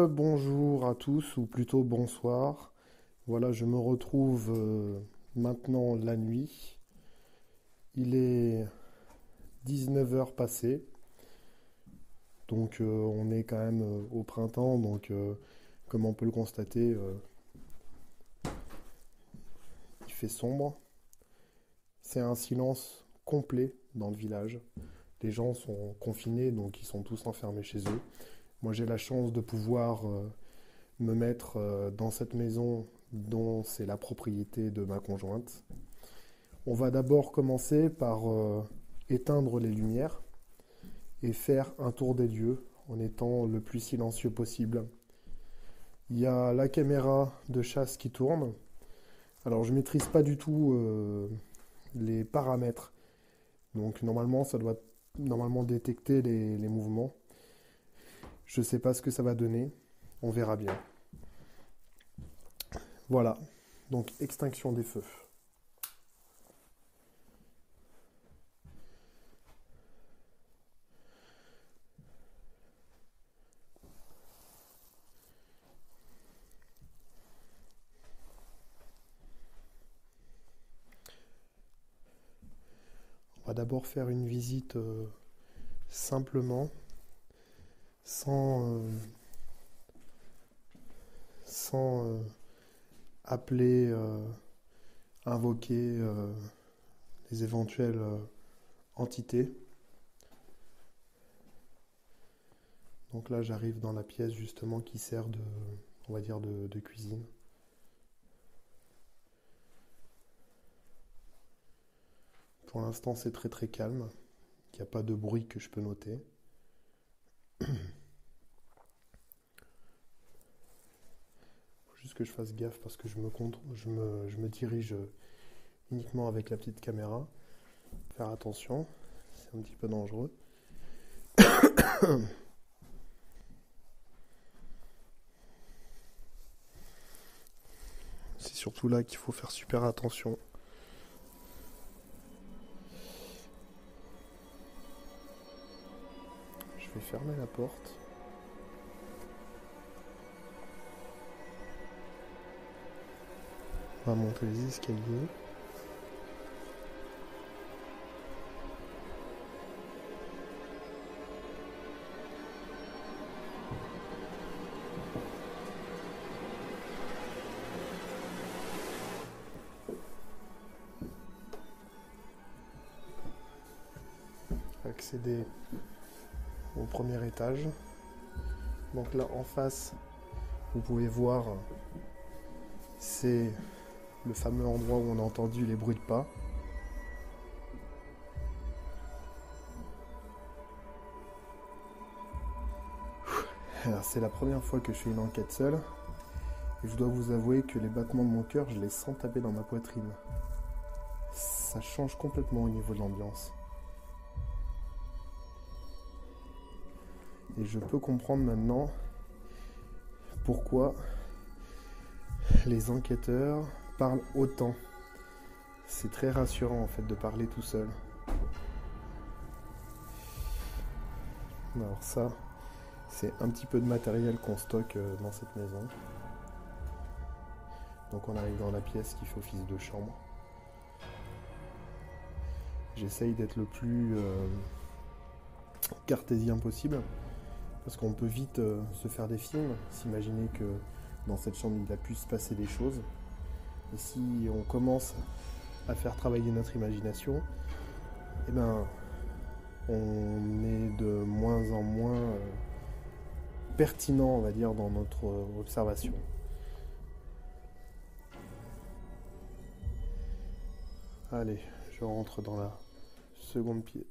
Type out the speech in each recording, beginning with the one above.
Bonjour à tous, ou plutôt bonsoir. Voilà, je me retrouve maintenant la nuit. Il est 19 heures passées, donc on est quand même au printemps, donc comme on peut le constater, il fait sombre. C'est un silence complet dans le village. Les gens sont confinés, donc ils sont tous enfermés chez eux. Moi j'ai la chance de pouvoir me mettre dans cette maison dont c'est la propriété de ma conjointe. On va d'abord commencer par éteindre les lumières et faire un tour des lieux en étant le plus silencieux possible. Il y a la caméra de chasse qui tourne. Alors je ne maîtrise pas du tout les paramètres. Donc normalement ça doit détecter les mouvements. Je ne sais pas ce que ça va donner. On verra bien. Voilà, donc extinction des feux. On va d'abord faire une visite simplement, sans, sans appeler, invoquer les éventuelles entités. Donc là, j'arrive dans la pièce justement qui sert de, on va dire, de cuisine. Pour l'instant, c'est très très calme. Il n'y a pas de bruit que je peux noter. Faut juste que je fasse gaffe parce que je me dirige uniquement avec la petite caméra. Faire attention, c'est un petit peu dangereux. C'est surtout là qu'il faut faire super attention. Je vais fermer la porte. On va monter les escaliers. Accéder au premier étage. Donc là en face, vous pouvez voir, c'est le fameux endroit où on a entendu les bruits de pas. Alors c'est la première fois que je fais une enquête seule et je dois vous avouer que les battements de mon cœur, je les sens taper dans ma poitrine. Ça change complètement au niveau de l'ambiance. Et je peux comprendre maintenant pourquoi les enquêteurs parlent autant. C'est très rassurant en fait de parler tout seul. Alors ça, c'est un petit peu de matériel qu'on stocke dans cette maison. Donc on arrive dans la pièce qui fait office de chambre. J'essaye d'être le plus cartésien possible. Parce qu'on peut vite se faire des films, s'imaginer que dans cette chambre il a pu se passer des choses. Et si on commence à faire travailler notre imagination, eh ben, on est de moins en moins pertinent, on va dire, dans notre observation. Allez, je rentre dans la seconde pièce.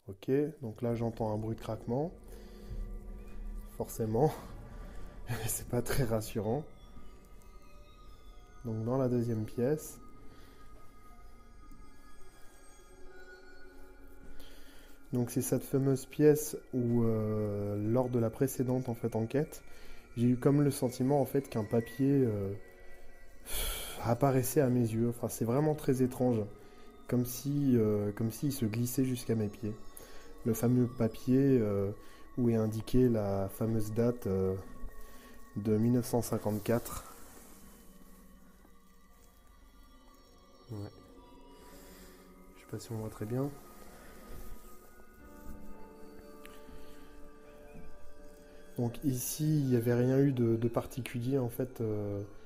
Ok, donc là j'entends un bruit de craquement. Forcément, c'est pas très rassurant. Donc dans la deuxième pièce, donc c'est cette fameuse pièce où lors de la précédente en fait enquête, j'ai eu comme le sentiment en fait qu'un papier apparaissait à mes yeux. Enfin c'est vraiment très étrange, comme si il se glissait jusqu'à mes pieds. Le fameux papier où est indiquée la fameuse date de 1954. Ouais. Je sais pas si on voit très bien. Donc ici, il n'y avait rien eu de particulier en fait.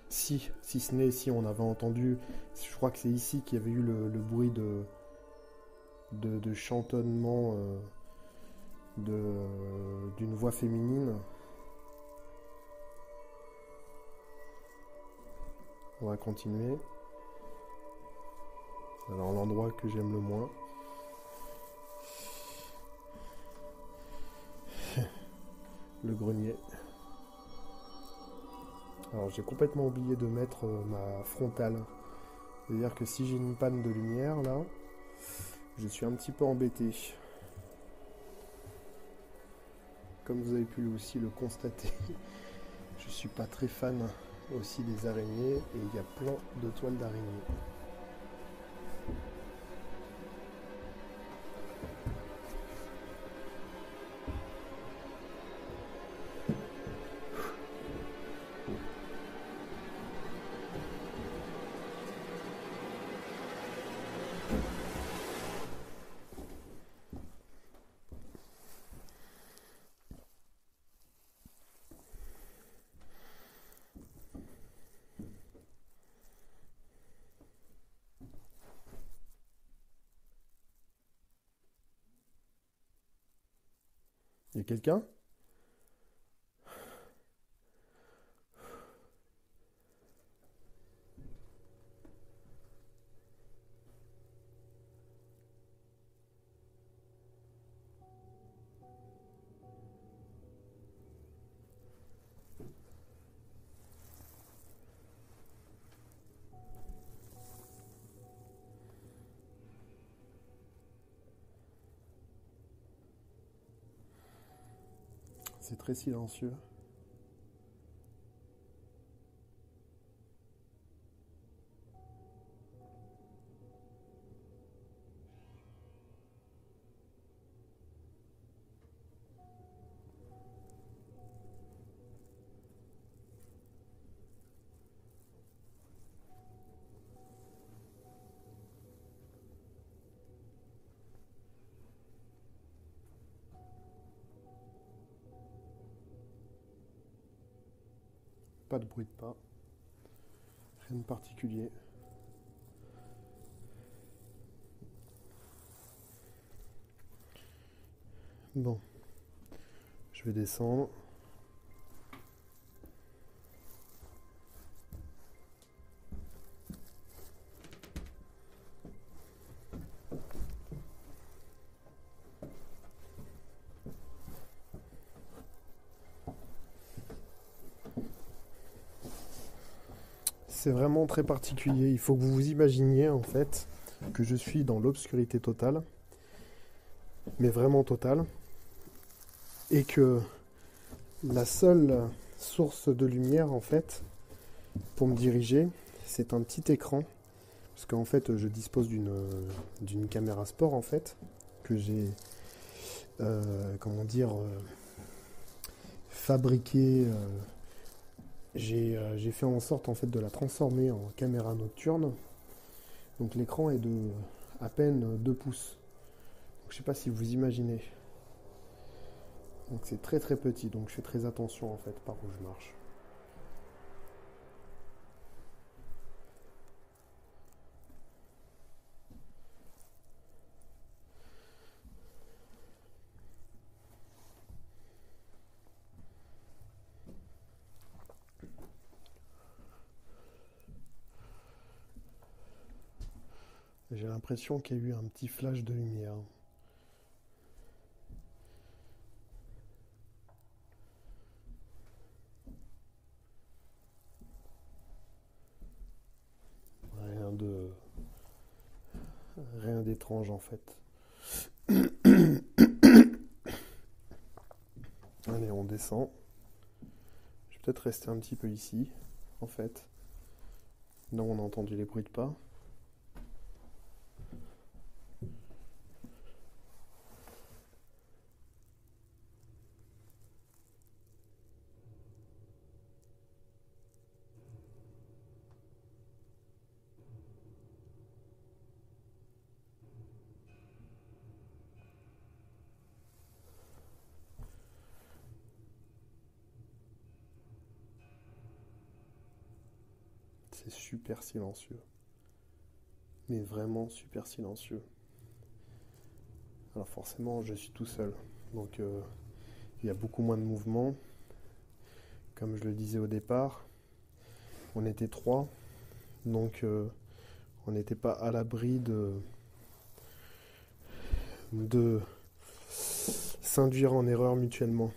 Si ce n'est si on avait entendu, je crois que c'est ici qu'il y avait eu le bruit de chantonnement d'une voix féminine. On va continuer. Alors l'endroit que j'aime le moins. Le grenier. Alors j'ai complètement oublié de mettre ma frontale. C'est-à-dire que si j'ai une panne de lumière là, je suis un petit peu embêté. Comme vous avez pu aussi le constater, je suis pas très fan aussi des araignées et il y a plein de toiles d'araignées. Il y a quelqu'un? C'est très silencieux. Pas de bruit de pas. Rien de particulier. Bon, je vais descendre. C'est vraiment très particulier. Il faut que vous vous imaginiez en fait que je suis dans l'obscurité totale, mais vraiment totale, et que la seule source de lumière en fait pour me diriger, c'est un petit écran, parce qu'en fait je dispose d'une caméra sport en fait que j'ai fabriquée. J'ai fait en sorte en fait de la transformer en caméra nocturne. Donc l'écran est de à peine 2 pouces. Donc, je sais pas si vous imaginez. Donc c'est très très petit, donc je fais très attention en fait par où je marche. J'ai l'impression qu'il y a eu un petit flash de lumière. Rien de rien d'étrange en fait. Allez, on descend. Je vais peut-être rester un petit peu ici, en fait. Là, on a entendu les bruits de pas. c'est super silencieux. Mais vraiment super silencieux. Alors forcément, je suis tout seul. Donc il y a beaucoup moins de mouvement. Comme je le disais au départ, on était trois. Donc on n'était pas à l'abri de s'induire en erreur mutuellement.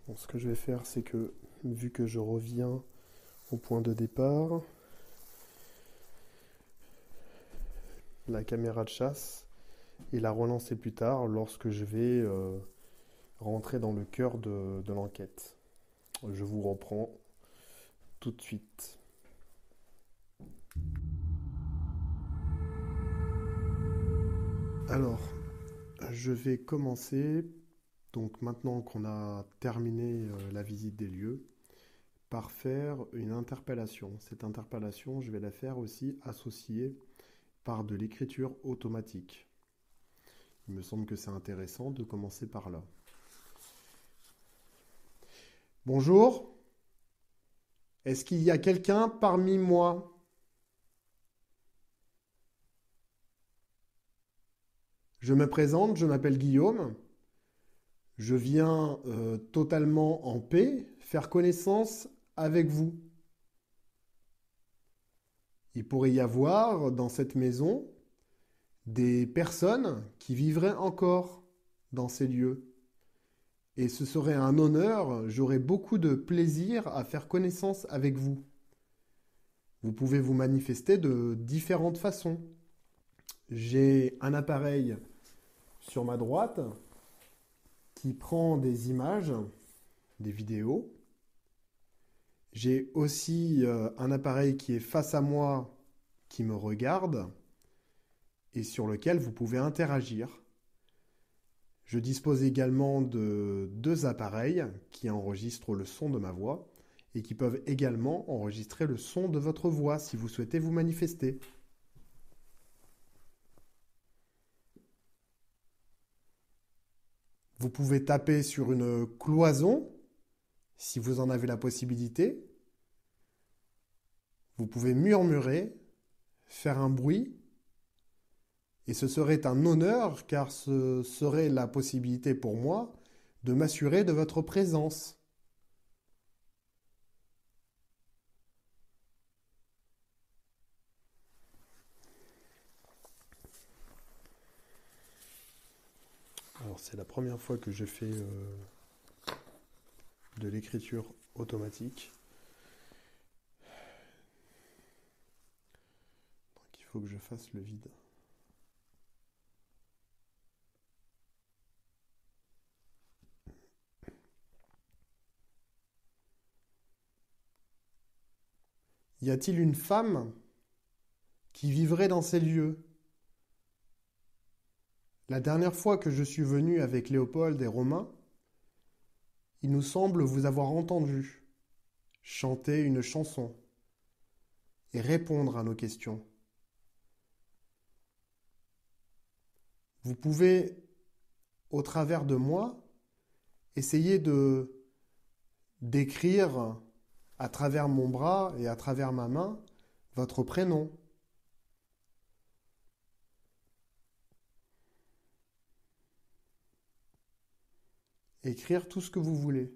Bon, ce que je vais faire, c'est que vu que je reviens au point de départ, la caméra de chasse et la relancer plus tard lorsque je vais rentrer dans le cœur de l'enquête. Je vous reprends tout de suite. Alors, je vais commencer, donc maintenant qu'on a terminé la visite des lieux, par faire une interpellation. Cette interpellation, je vais la faire aussi associée par de l'écriture automatique. Il me semble que c'est intéressant de commencer par là. Bonjour, est-ce qu'il y a quelqu'un parmi moi? Je me présente, je m'appelle Guillaume. Je viens totalement en paix faire connaissance avec vous. Il pourrait y avoir dans cette maison des personnes qui vivraient encore dans ces lieux. Et ce serait un honneur, j'aurais beaucoup de plaisir à faire connaissance avec vous. Vous pouvez vous manifester de différentes façons. J'ai un appareil sur ma droite qui prend des images, des vidéos. J'ai aussi un appareil qui est face à moi, qui me regarde et sur lequel vous pouvez interagir. Je dispose également de deux appareils qui enregistrent le son de ma voix et qui peuvent également enregistrer le son de votre voix si vous souhaitez vous manifester. Vous pouvez taper sur une cloison si vous en avez la possibilité. Vous pouvez murmurer, faire un bruit. Et ce serait un honneur car ce serait la possibilité pour moi de m'assurer de votre présence. Alors c'est la première fois que je fais de l'écriture automatique. Donc il faut que je fasse le vide. Y a-t-il une femme qui vivrait dans ces lieux? La dernière fois que je suis venu avec Léopold et Romain, il nous semble vous avoir entendu chanter une chanson et répondre à nos questions. Vous pouvez, au travers de moi, essayer de d'écrire à travers mon bras et à travers ma main votre prénom. Écrire tout ce que vous voulez.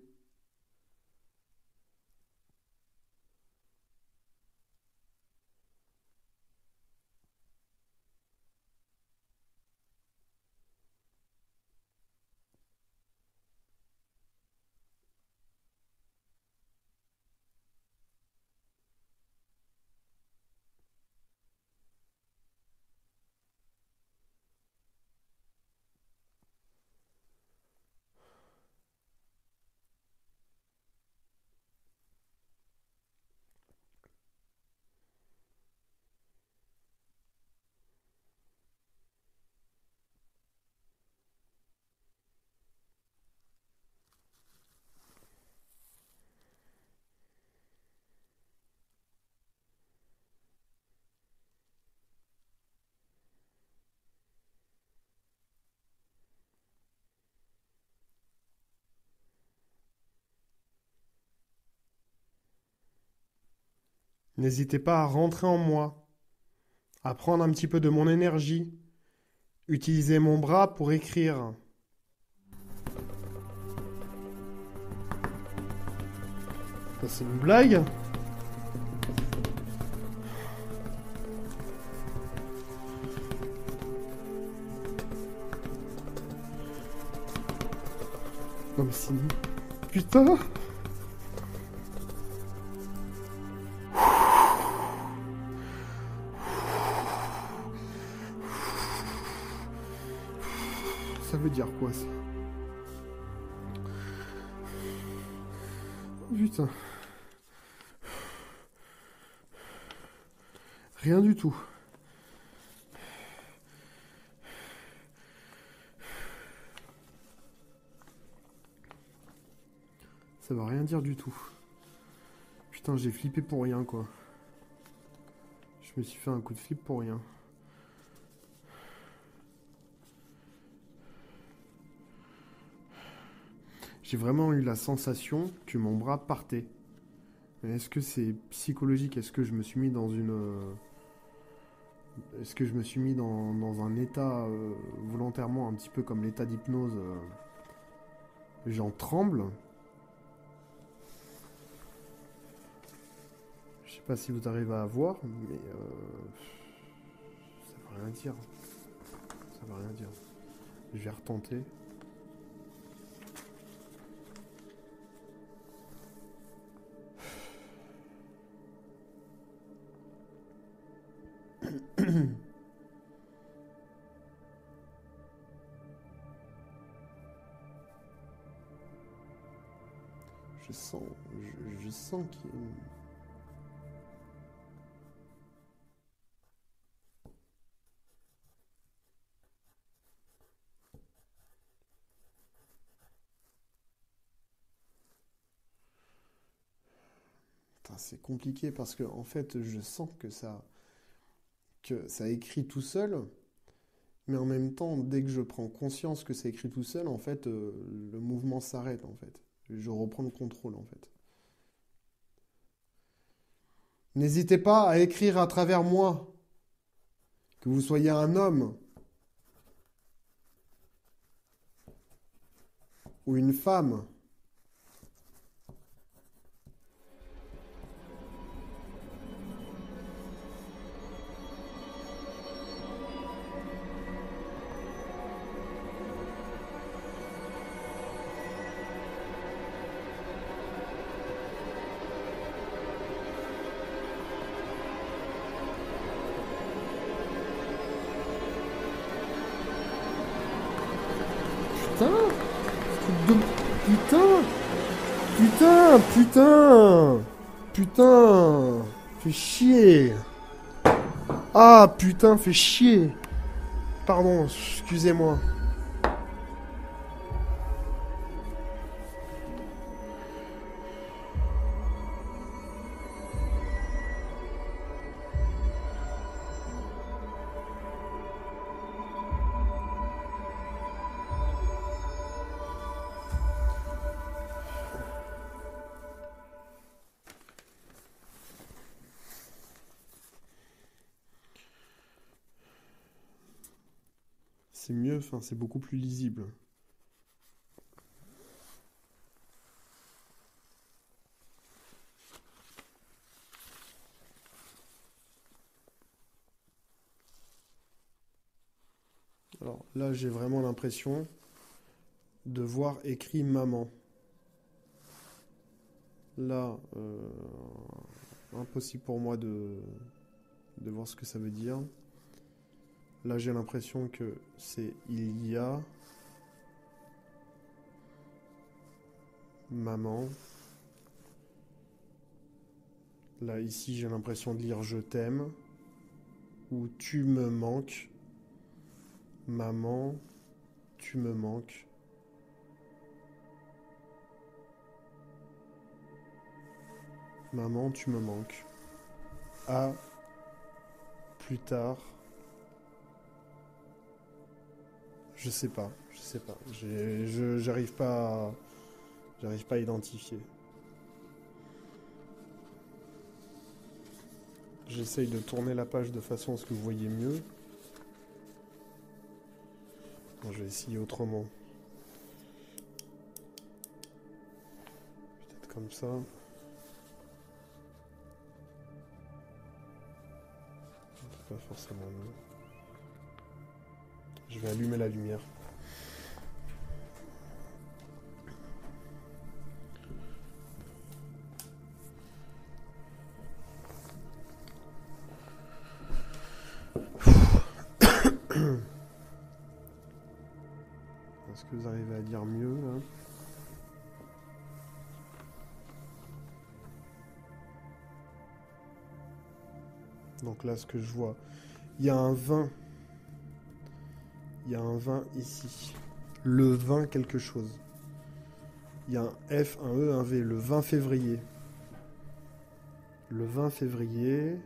N'hésitez pas à rentrer en moi, à prendre un petit peu de mon énergie. Utilisez mon bras pour écrire. Ça, c'est une blague? Non mais c'est... Putain! Ça veut dire quoi ça? Oh, putain. Rien du tout. Ça va rien dire du tout. Putain, j'ai flippé pour rien, quoi. Je me suis fait un coup de flip pour rien. J'ai vraiment eu la sensation que mon bras partait. Mais est-ce que c'est psychologique? Est-ce que je me suis mis dans une... Est-ce que je me suis mis dans un état volontairement un petit peu comme l'état d'hypnose j'en tremble. Je sais pas si vous arrivez à voir, mais ça veut rien dire. Ça veut rien dire. Je vais retenter. Je sens qu'il y a une... C'est compliqué parce que en fait je sens que ça écrit tout seul, mais en même temps dès que je prends conscience que ça écrit tout seul, en fait le mouvement s'arrête en fait. Je reprends le contrôle en fait. N'hésitez pas à écrire à travers moi, que vous soyez un homme ou une femme. Putain, putain, putain, putain, putain, fais chier. Ah putain, fais chier. Pardon, excusez-moi. C'est mieux, enfin c'est beaucoup plus lisible. Alors là, j'ai vraiment l'impression de voir écrit maman. Là, impossible pour moi de voir ce que ça veut dire. Là, j'ai l'impression que c'est il y a maman. Là, ici, j'ai l'impression de lire je t'aime ou tu me manques. Maman, tu me manques. Maman, tu me manques. À plus tard. Je sais pas, je sais pas. J'arrive pas à identifier. j'essaye de tourner la page de façon à ce que vous voyez mieux. Bon, je vais essayer autrement. Peut-être comme ça. C'est pas forcément mieux. Je vais allumer la lumière. Est-ce que vous arrivez à lire mieux là? Donc là, ce que je vois, il y a un vin. Il y a un vin ici. Le vin quelque chose. Il y a un F, un E, un V. Le 20 février. Le 20 février.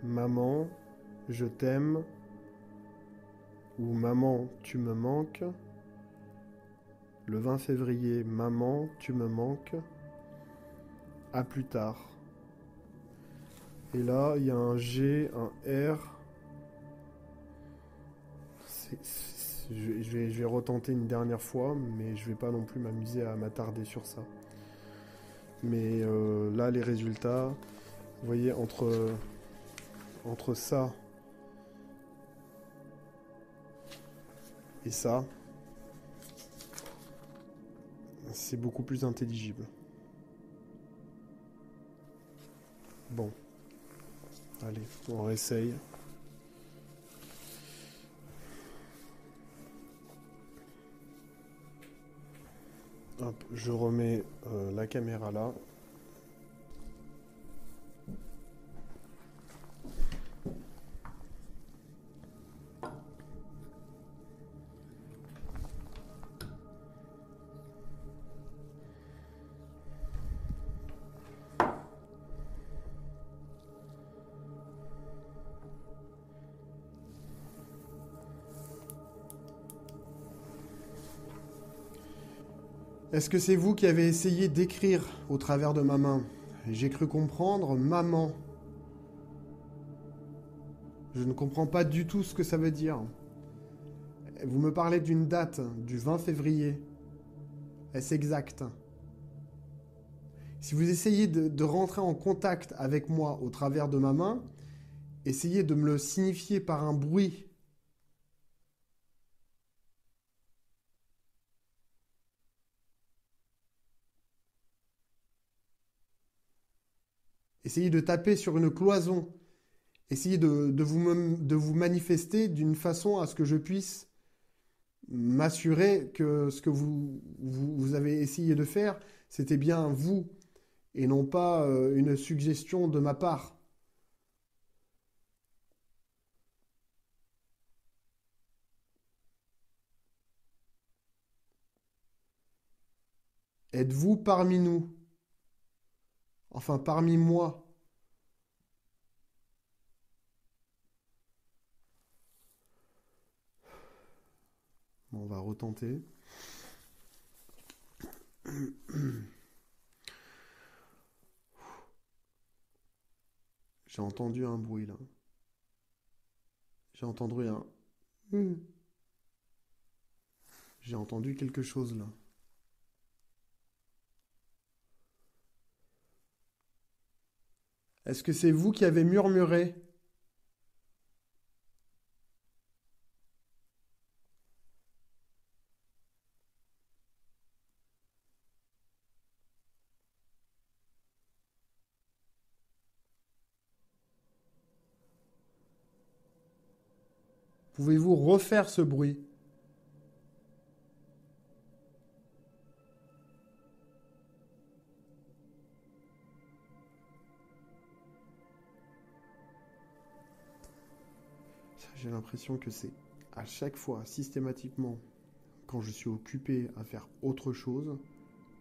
Maman, je t'aime. Ou maman, tu me manques. Le 20 février, maman, tu me manques. À plus tard. Et là, il y a un G, un R. Je vais retenter une dernière fois, mais je vais pas non plus m'amuser à m'attarder sur ça. Mais là, les résultats, vous voyez, entre ça et ça, c'est beaucoup plus intelligible. Bon. Allez, on réessaye. Hop, je remets la caméra là. Est-ce que c'est vous qui avez essayé d'écrire au travers de ma main? J'ai cru comprendre maman. Je ne comprends pas du tout ce que ça veut dire. Vous me parlez d'une date, du 20 février. Est-ce exact? Si vous essayez de rentrer en contact avec moi au travers de ma main, essayez de me le signifier par un bruit. Essayez de taper sur une cloison. Essayez de vous manifester d'une façon à ce que je puisse m'assurer que ce que vous avez essayé de faire, c'était bien vous et non pas une suggestion de ma part. Êtes-vous parmi nous? Enfin, parmi moi. Bon, on va retenter. J'ai entendu un bruit là. J'ai entendu un... J'ai entendu quelque chose là. Est-ce que c'est vous qui avez murmuré? Pouvez-vous refaire ce bruit? J'ai l'impression que c'est à chaque fois, systématiquement, quand je suis occupé à faire autre chose,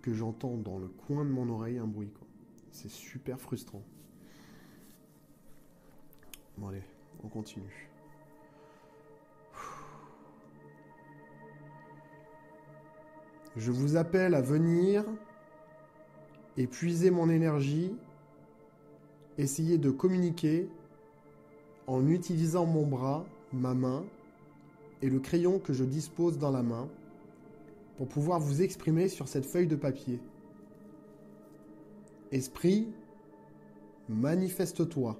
que j'entends dans le coin de mon oreille un bruit, quoi. C'est super frustrant. Bon allez, on continue. Je vous appelle à venir et puiser mon énergie, essayer de communiquer en utilisant mon bras, ma main et le crayon que je dispose dans la main pour pouvoir vous exprimer sur cette feuille de papier. Esprit, manifeste-toi.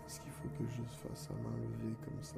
Est-ce qu'il faut que je fasse à main levée comme ça?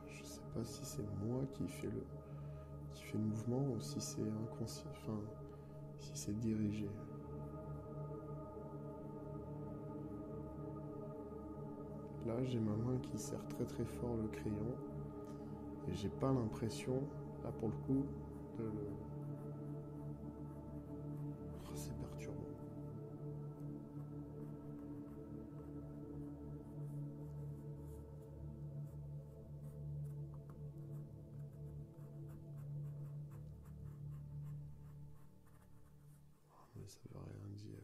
Je sais pas si c'est moi qui fais le mouvement ou si c'est inconscient, enfin, si c'est dirigé. Là, j'ai ma main qui serre très très fort le crayon et j'ai pas l'impression, là pour le coup, de le... Oh, c'est perturbant. Mais ça veut rien dire.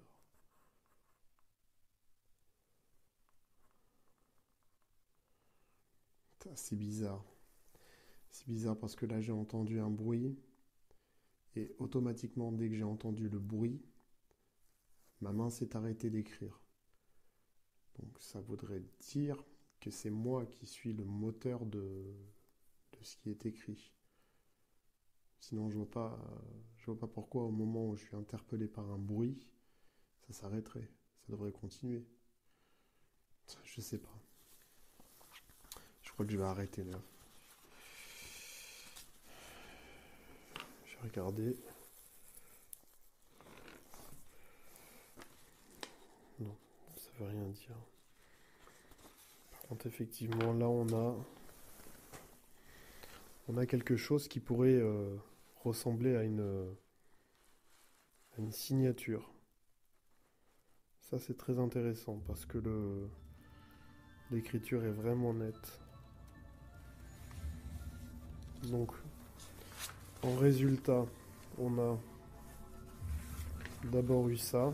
C'est bizarre. C'est bizarre parce que là j'ai entendu un bruit et automatiquement dès que j'ai entendu le bruit, ma main s'est arrêtée d'écrire. Donc ça voudrait dire que c'est moi qui suis le moteur de ce qui est écrit. Sinon je vois pas pourquoi au moment où je suis interpellé par un bruit, ça s'arrêterait. Ça devrait continuer. Je sais pas. Je crois que je vais arrêter là. Je vais regarder. Non, ça veut rien dire. Par contre, effectivement, là on a quelque chose qui pourrait ressembler à une signature. Ça c'est très intéressant parce que l'écriture est vraiment nette. Donc en résultat, on a d'abord eu ça.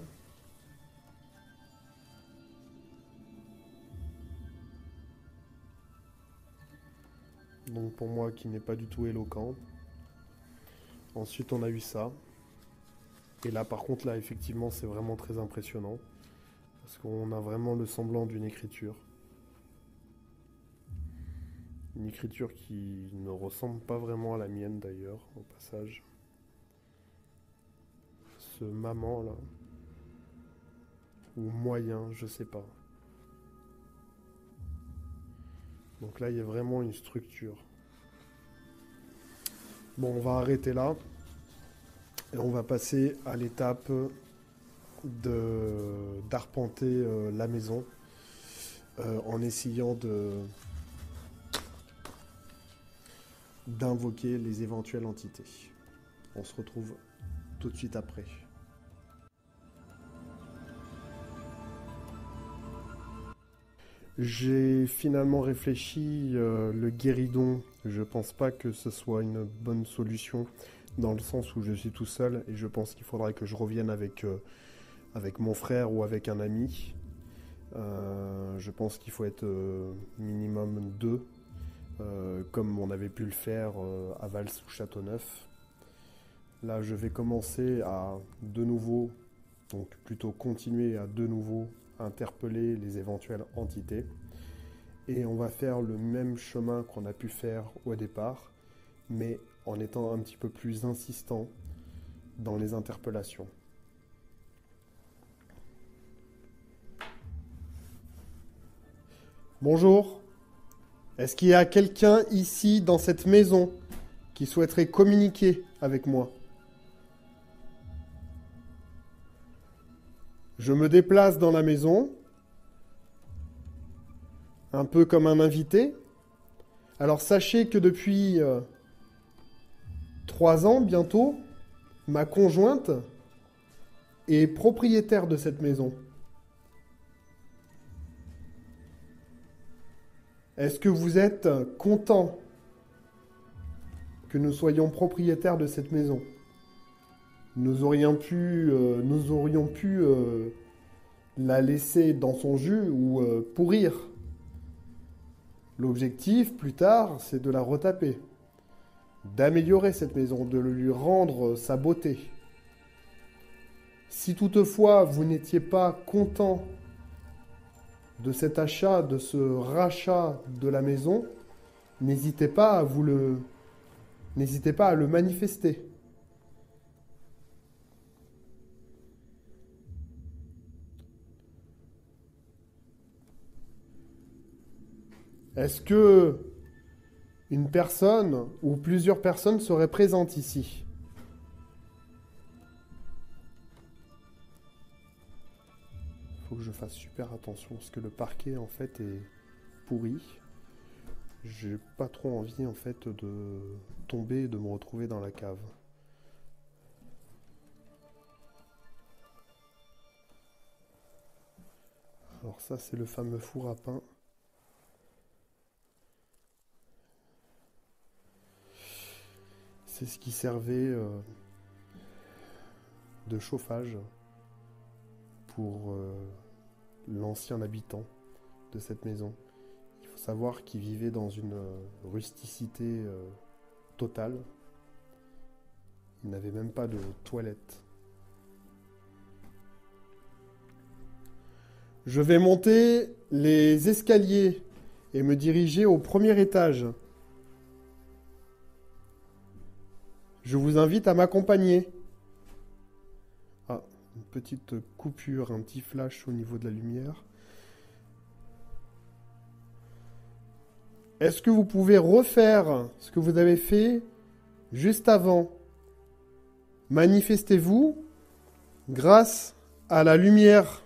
Donc pour moi qui n'est pas du tout éloquent. Ensuite on a eu ça. Et là par contre là effectivement c'est vraiment très impressionnant. Parce qu'on a vraiment le semblant d'une écriture. Une écriture qui ne ressemble pas vraiment à la mienne d'ailleurs, au passage. Ce maman là. Ou moyen, je sais pas. Donc là il y a vraiment une structure. Bon, on va arrêter là et on va passer à l'étape d'arpenter la maison en essayant d'invoquer les éventuelles entités. On se retrouve tout de suite après. J'ai finalement réfléchi, le guéridon, je pense pas que ce soit une bonne solution dans le sens où je suis tout seul et je pense qu'il faudrait que je revienne avec mon frère ou avec un ami. Je pense qu'il faut être minimum deux, comme on avait pu le faire à Vals ou Châteauneuf. Là, je vais commencer à de nouveau, donc plutôt continuer à de nouveau interpeller les éventuelles entités. Et on va faire le même chemin qu'on a pu faire au départ, mais en étant un petit peu plus insistant dans les interpellations. Bonjour. Est-ce qu'il y a quelqu'un ici dans cette maison qui souhaiterait communiquer avec moi? Je me déplace dans la maison, un peu comme un invité. Alors sachez que depuis 3 ans bientôt, ma conjointe est propriétaire de cette maison. Est-ce que vous êtes content que nous soyons propriétaires de cette maison? Nous aurions pu la laisser dans son jus ou pourrir. L'objectif, plus tard, c'est de la retaper, d'améliorer cette maison, de lui rendre sa beauté. Si toutefois vous n'étiez pas content de cet achat, de ce rachat de la maison, n'hésitez pas à le manifester. Est-ce que une personne ou plusieurs personnes seraient présentes ici? Il faut que je fasse super attention parce que le parquet en fait est pourri. J'ai pas trop envie en fait de tomber et de me retrouver dans la cave. Alors ça c'est le fameux four à pain. C'est ce qui servait de chauffage pour l'ancien habitant de cette maison. Il faut savoir qu'il vivait dans une rusticité totale. Il n'avait même pas de toilette. Je vais monter les escaliers et me diriger au premier étage. Je vous invite à m'accompagner. Ah, une petite coupure, un petit flash au niveau de la lumière. Est-ce que vous pouvez refaire ce que vous avez fait juste avant? Manifestez-vous grâce à la lumière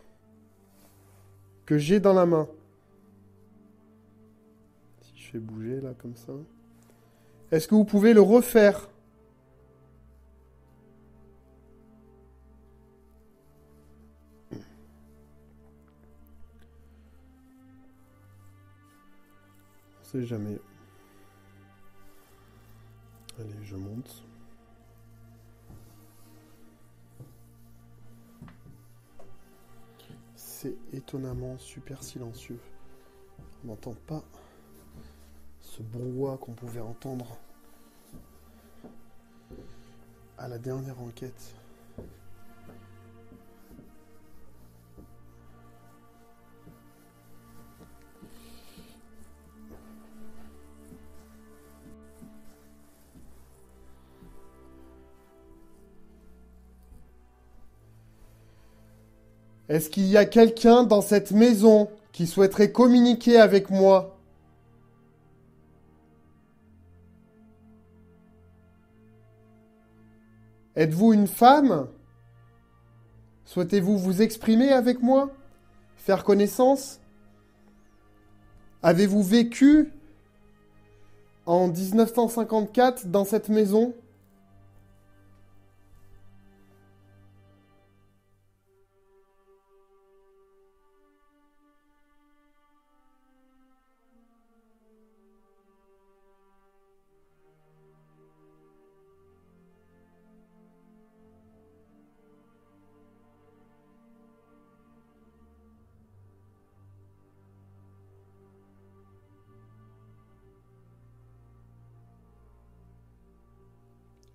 que j'ai dans la main. Si je fais bouger là comme ça. Est-ce que vous pouvez le refaire? On sait jamais. Allez, je monte. C'est étonnamment super silencieux. On n'entend pas ce brouhaha qu'on pouvait entendre à la dernière enquête. Est-ce qu'il y a quelqu'un dans cette maison qui souhaiterait communiquer avec moi? Êtes-vous une femme? Souhaitez-vous vous exprimer avec moi? Faire connaissance? Avez-vous vécu en 1954 dans cette maison?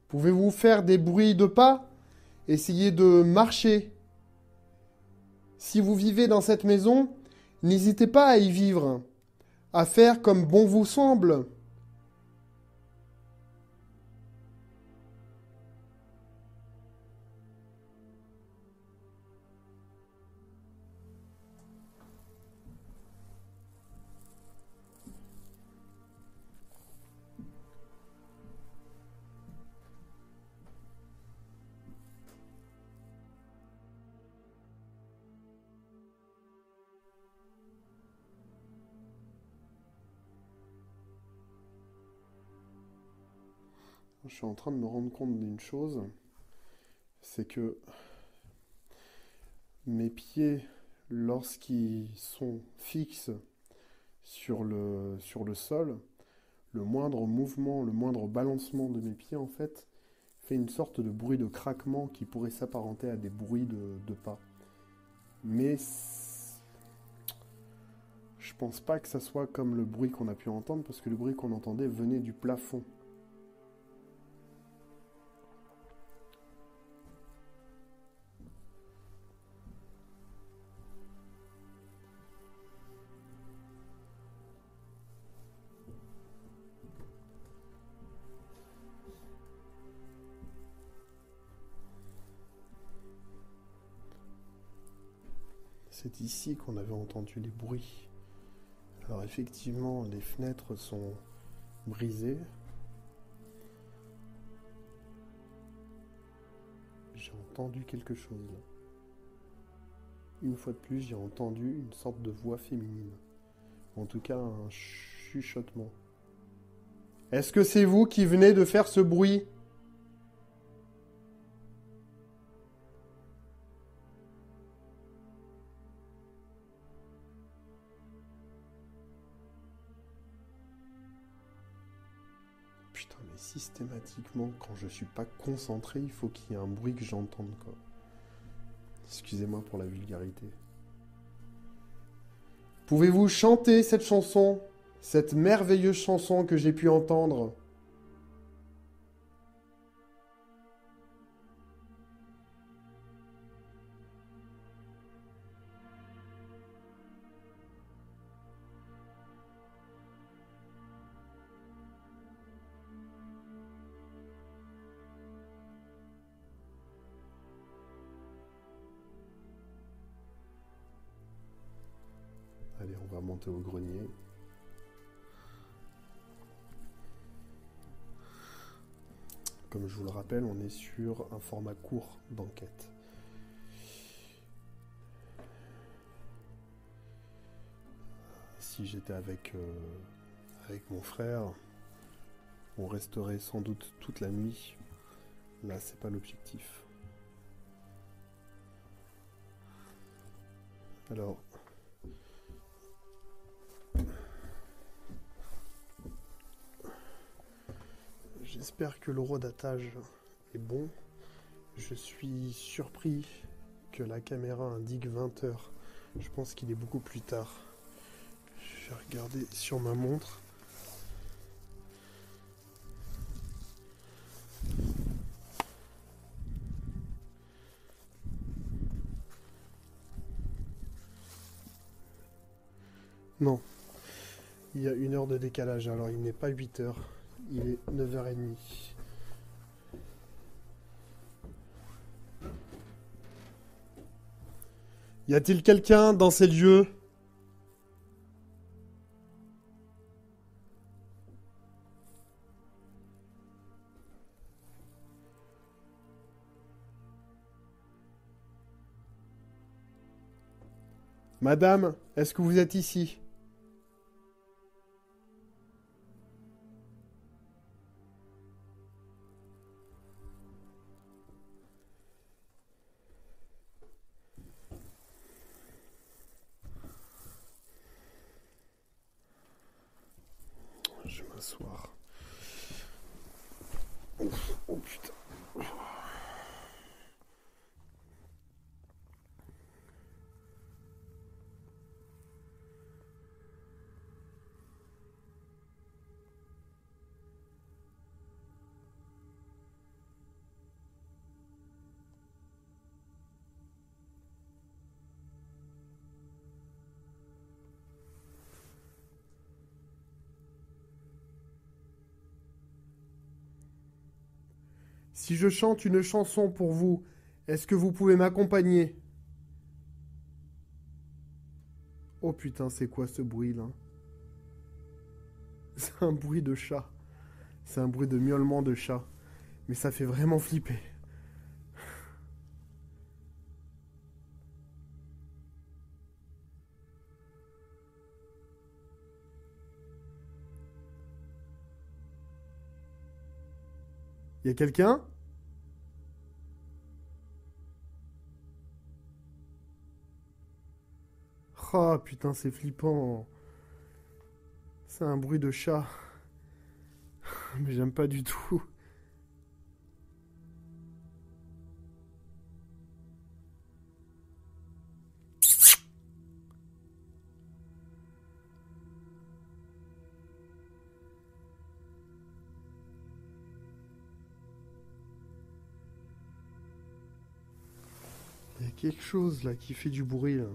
Pouvez-vous faire des bruits de pas? Essayez de marcher. Si vous vivez dans cette maison, n'hésitez pas à y vivre, à faire comme bon vous semble. Je suis en train de me rendre compte d'une chose, c'est que mes pieds, lorsqu'ils sont fixes sur le sol, le moindre mouvement, le moindre balancement de mes pieds, en fait, fait une sorte de bruit de craquement qui pourrait s'apparenter à des bruits de pas. Mais je pense pas que ça soit comme le bruit qu'on a pu entendre, parce que le bruit qu'on entendait venait du plafond. C'est ici qu'on avait entendu les bruits. Alors effectivement, les fenêtres sont brisées. J'ai entendu quelque chose là. Une fois de plus, j'ai entendu une sorte de voix féminine. En tout cas, un chuchotement. Est-ce que c'est vous qui venez de faire ce bruit? Putain, mais systématiquement, quand je suis pas concentré, il faut qu'il y ait un bruit que j'entende, quoi. Excusez-moi pour la vulgarité. Pouvez-vous chanter cette chanson, cette merveilleuse chanson que j'ai pu entendre? Allez, on va monter au grenier. Comme je vous le rappelle, on est sur un format court d'enquête. Si j'étais avec mon frère, on resterait sans doute toute la nuit. Là, c'est pas l'objectif. Alors, j'espère que l'horodatage est bon. Je suis surpris que la caméra indique 20 heures. Je pense qu'il est beaucoup plus tard. Je vais regarder sur ma montre. Non, il y a 1 heure de décalage, alors il n'est pas 8 heures, il est 9h30. Y a-t-il quelqu'un dans ces lieux? Madame, est-ce que vous êtes ici? Je vais m'asseoir. Oh putain. Si je chante une chanson pour vous, est-ce que vous pouvez m'accompagner? Oh putain, c'est quoi ce bruit là? C'est un bruit de chat. C'est un bruit de miaulement de chat. Mais ça fait vraiment flipper. Y a quelqu'un? Oh putain, c'est flippant. C'est un bruit de chat. Mais j'aime pas du tout. Il y a quelque chose là qui fait du bruit là.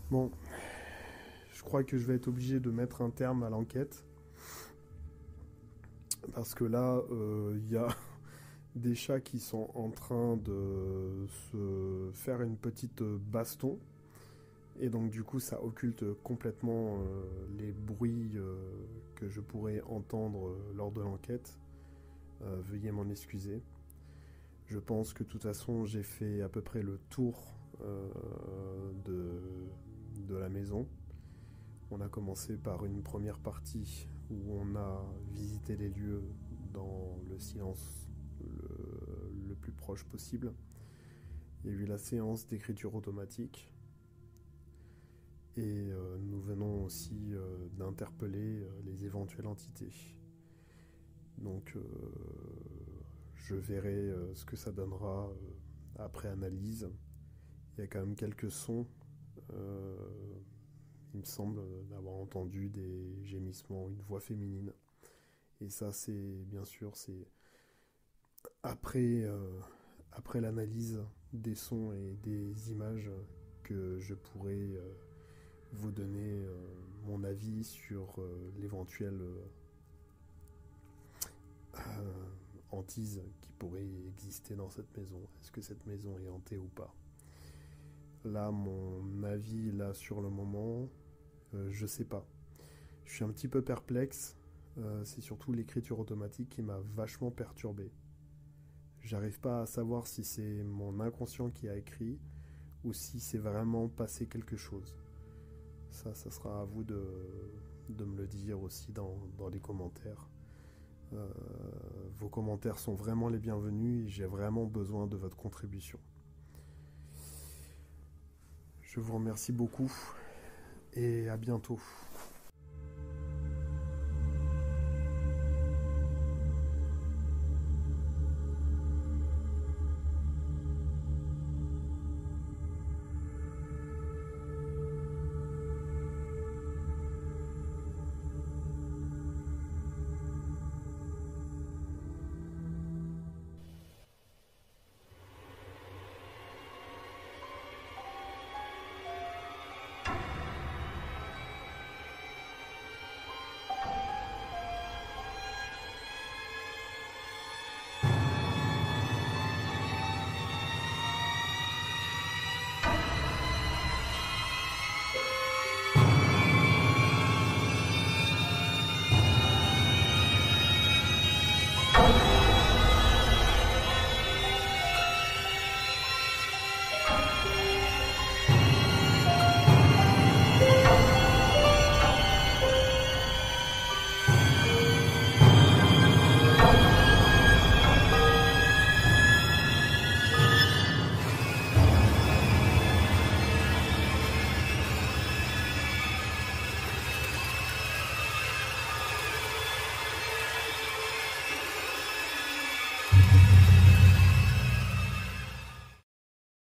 Bon, je crois que je vais être obligé de mettre un terme à l'enquête. Parce que là, il y a des chats qui sont en train de se faire une petite baston. Et donc du coup, ça occulte complètement les bruits que je pourrais entendre lors de l'enquête. Veuillez m'en excuser. Je pense que de toute façon, j'ai fait à peu près le tour de la maison. On a commencé par une première partie où on a visité les lieux dans le silence le plus proche possible. Il y a eu la séance d'écriture automatique. Et nous venons aussi d'interpeller les éventuelles entités. Donc je verrai ce que ça donnera après analyse. Il y a quand même quelques sons. Il me semble d'avoir entendu des gémissements, une voix féminine. Et ça, c'est bien sûr, c'est après, après l'analyse des sons et des images que je pourrai vous donner mon avis sur l'éventuelle hantise qui pourrait exister dans cette maison. Est-ce que cette maison est hantée ou pas? Là, mon avis, là, sur le moment, je sais pas. Je suis un petit peu perplexe. C'est surtout l'écriture automatique qui m'a vachement perturbé. J'arrive pas à savoir si c'est mon inconscient qui a écrit ou si c'est vraiment passé quelque chose. Ça sera à vous de me le dire aussi dans les commentaires. Vos commentaires sont vraiment les bienvenus et j'ai vraiment besoin de votre contribution. Je vous remercie beaucoup et à bientôt.